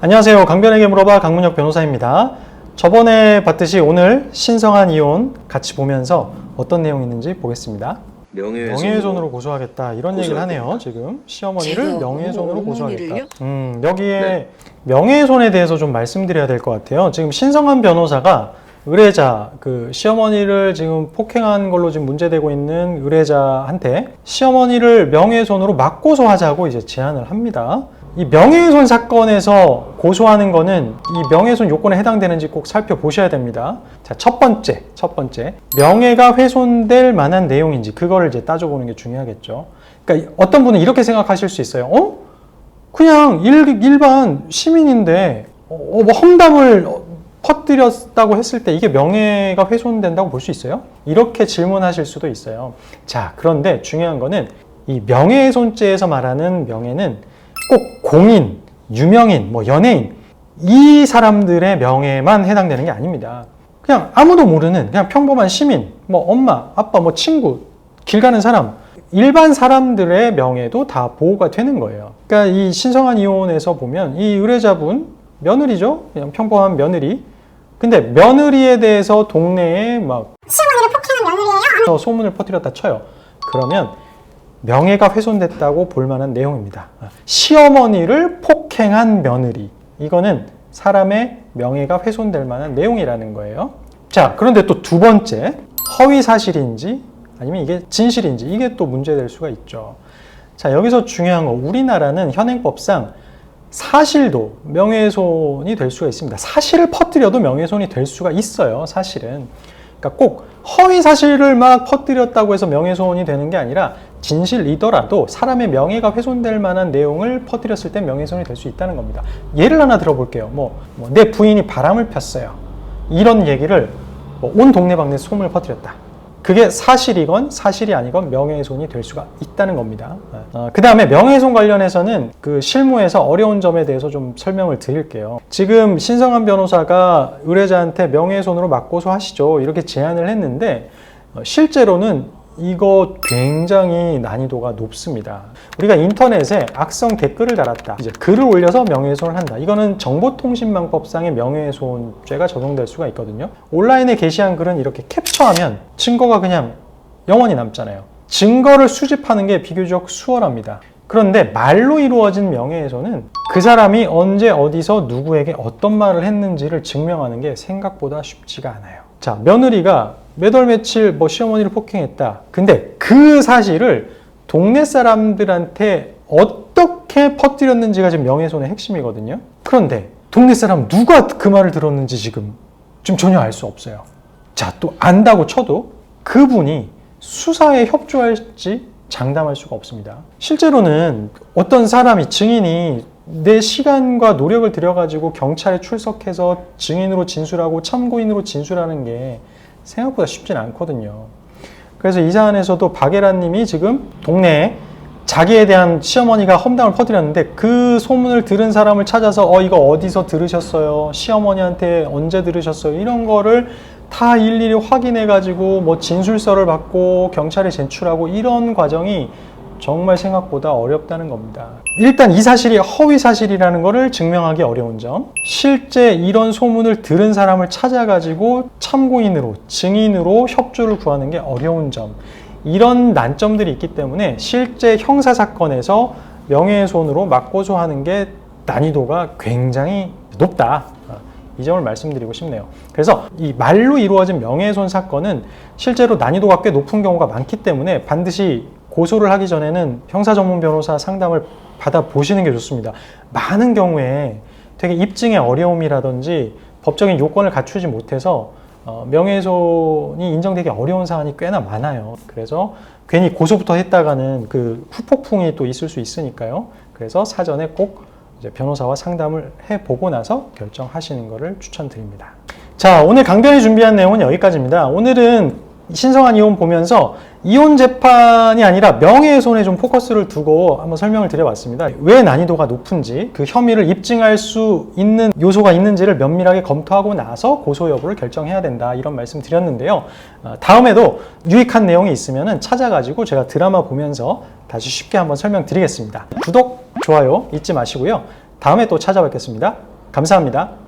안녕하세요. 강변에게 물어봐 강문혁 변호사입니다. 저번에 봤듯이 오늘 신성한 이혼 같이 보면서 어떤 내용이 있는지 보겠습니다. 명예훼손으로 고소하겠다 이런 얘기를 하네요. 지금 시어머니를 명예훼손으로 고소하겠다. 여기에 네. 명예훼손에 대해서 좀 말씀드려야 될 것 같아요. 지금 신성한 변호사가 의뢰자, 그 시어머니를 지금 폭행한 걸로 지금 문제되고 있는 의뢰자한테 시어머니를 명예훼손으로 맞고소하자고 이제 제안을 합니다. 이 명예훼손 사건에서 고소하는 거는 이 명예훼손 요건에 해당되는지 꼭 살펴보셔야 됩니다. 자, 첫 번째. 명예가 훼손될 만한 내용인지 그거를 이제 따져보는 게 중요하겠죠. 그러니까 어떤 분은 이렇게 생각하실 수 있어요. 그냥 일반 시민인데 뭐 험담을 퍼뜨렸다고 했을 때 이게 명예가 훼손된다고 볼 수 있어요? 이렇게 질문하실 수도 있어요. 자, 그런데 중요한 거는 이 명예훼손죄에서 말하는 명예는 꼭 공인, 유명인, 뭐 연예인 이 사람들의 명예만 해당되는 게 아닙니다. 그냥 아무도 모르는 그냥 평범한 시민, 뭐 엄마, 아빠, 뭐 친구, 길 가는 사람 일반 사람들의 명예도 다 보호가 되는 거예요. 그러니까 이 신성한 이혼에서 보면 이 의뢰자분 며느리죠? 그냥 평범한 며느리. 근데 며느리에 대해서 동네에 막 시어머니를 폭행한 며느리예요? 소문을 퍼뜨렸다 쳐요. 그러면 명예가 훼손됐다고 볼 만한 내용입니다. 시어머니를 폭행한 며느리. 이거는 사람의 명예가 훼손될 만한 내용이라는 거예요. 자, 그런데 또 두 번째, 허위 사실인지 아니면 이게 진실인지 이게 또 문제될 수가 있죠. 자, 여기서 중요한 거, 우리나라는 현행법상 사실도 명예훼손이 될 수가 있습니다. 사실을 퍼뜨려도 명예훼손이 될 수가 있어요, 사실은. 그러니까 꼭 허위 사실을 막 퍼뜨렸다고 해서 명예훼손이 되는 게 아니라 진실이더라도 사람의 명예가 훼손될 만한 내용을 퍼뜨렸을 때 명예훼손이 될 수 있다는 겁니다. 예를 하나 들어볼게요. 내 부인이 바람을 폈어요. 이런 얘기를 온 동네방네 소문을 퍼뜨렸다. 그게 사실이건 사실이 아니건 명예훼손이 될 수가 있다는 겁니다. 그 다음에 명예훼손 관련해서는 그 실무에서 어려운 점에 대해서 좀 설명을 드릴게요. 지금 신성한 변호사가 의뢰자한테 명예훼손으로 맞고소하시죠 이렇게 제안을 했는데 실제로는 이거 굉장히 난이도가 높습니다. 우리가 인터넷에 악성 댓글을 달았다, 이제 글을 올려서 명예훼손을 한다. 이거는 정보통신망법상의 명예훼손죄가 적용될 수가 있거든요. 온라인에 게시한 글은 이렇게 캡처하면 증거가 그냥 영원히 남잖아요. 증거를 수집하는 게 비교적 수월합니다. 그런데 말로 이루어진 명예훼손은 그 사람이 언제 어디서 누구에게 어떤 말을 했는지를 증명하는 게 생각보다 쉽지가 않아요. 자, 며느리가 몇 월 며칠 시어머니를 폭행했다. 근데 그 사실을 동네 사람들한테 어떻게 퍼뜨렸는지가 지금 명예훼손의 핵심이거든요. 그런데 동네 사람 누가 그 말을 들었는지 지금 전혀 알 수 없어요. 자, 또 안다고 쳐도 그분이 수사에 협조할지 장담할 수가 없습니다. 실제로는 어떤 사람이 증인이 내 시간과 노력을 들여가지고 경찰에 출석해서 증인으로 진술하고 참고인으로 진술하는 게 생각보다 쉽진 않거든요. 그래서 이 사안에서도 박예란 님이 지금 동네에 자기에 대한 시어머니가 험담을 퍼뜨렸는데 그 소문을 들은 사람을 찾아서 이거 어디서 들으셨어요? 시어머니한테 언제 들으셨어요? 이런 거를 다 일일이 확인해가지고 진술서를 받고 경찰에 제출하고 이런 과정이 정말 생각보다 어렵다는 겁니다. 일단 이 사실이 허위 사실이라는 것을 증명하기 어려운 점, 실제 이런 소문을 들은 사람을 찾아가지고 참고인으로, 증인으로 협조를 구하는 게 어려운 점, 이런 난점들이 있기 때문에 실제 형사사건에서 명예훼손으로 맞고소하는 게 난이도가 굉장히 높다. 이 점을 말씀드리고 싶네요. 그래서 이 말로 이루어진 명예훼손 사건은 실제로 난이도가 꽤 높은 경우가 많기 때문에 반드시 고소를 하기 전에는 형사 전문 변호사 상담을 받아보시는 게 좋습니다. 많은 경우에 되게 입증의 어려움이라든지 법적인 요건을 갖추지 못해서 명예훼손이 인정되기 어려운 사안이 꽤나 많아요. 그래서 괜히 고소부터 했다가는 그 후폭풍이 또 있을 수 있으니까요. 그래서 사전에 꼭 이제 변호사와 상담을 해보고 나서 결정하시는 것을 추천드립니다. 자, 오늘 강변이 준비한 내용은 여기까지입니다. 오늘은 신성한 이혼 보면서 이혼 재판이 아니라 명예훼손에 좀 포커스를 두고 한번 설명을 드려봤습니다. 왜 난이도가 높은지, 그 혐의를 입증할 수 있는 요소가 있는지를 면밀하게 검토하고 나서 고소 여부를 결정해야 된다, 이런 말씀 드렸는데요. 다음에도 유익한 내용이 있으면 찾아가지고 제가 드라마 보면서 다시 쉽게 한번 설명드리겠습니다. 구독, 좋아요 잊지 마시고요. 다음에 또 찾아뵙겠습니다. 감사합니다.